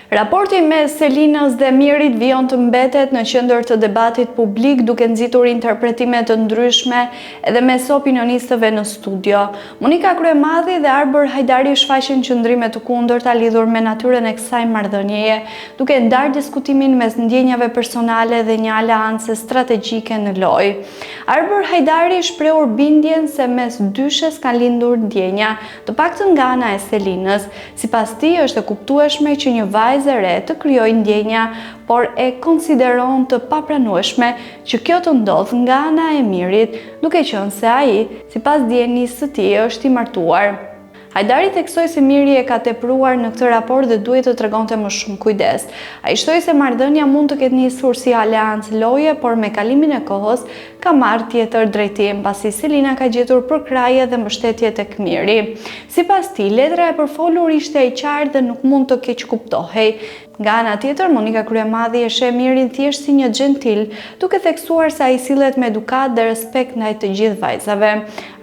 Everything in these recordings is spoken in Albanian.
Raporti mes Selinës dhe Mirit vijon të mbetet në qendër të debatit publik duke nxitur interpretime të ndryshme edhe mes opinionistëve në studio. Monika Kryemadhi dhe Arbër Hajdari shfaqin qëndrime të kundërta lidhur me natyrën e kësaj marrëdhënieje, duke ndarë diskutimin mes ndjenjave personale dhe një aleance strategjike në lojë. Arbër Hajdari shprehur bindjen se mes dyshes kanë lindur ndjenja, të paktën nga ana e Selinës. Sipas tij është e kuptueshme që një vajzë e re të krijojë ndjenja, por e konsideron të papranueshme që kjo të ndodh nga ana e Mirit, duke qenë se ai, sipas dijenisë së tij, është i martuar. Hajdari theksoi se Miri e ka tepruar në këtë raport dhe duhet të tregonte më shumë kujdes. Ai shtoi se marrëdhënia mund të ketë nisur si aleancë loje, por me kalimin e kohës ka marrë tjetër drejtim, pasi Selina ka gjetur përkraje dhe mbështetje tek Miri. Sipas tij, letra e përfolur ishte e qartë dhe nuk mund të keqkuptohej. Nga ana tjetër, Monika Kryemadhi e sheh Mirin thjesht si një gentil, duke theksuar se ai sillet me edukat dhe respekt ndaj të gjithë vajzave.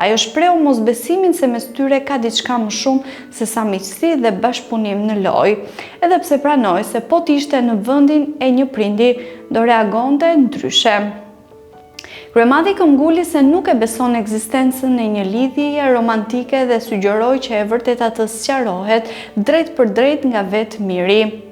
Ajo shprehu mosbesimin se mes tyre ka diçka më shumë se sa miqësi dhe bashkëpunim në lojë, edhe pse pranoi se po të ishte në vendin e një prindi, do reagonte ndryshe. Kryemadhi këmbguli se nuk e beson ekzistencën e një lidhjeje romantike dhe sugjeroi që e vërteta të sqarohet drejt për drejt nga vetë Miri.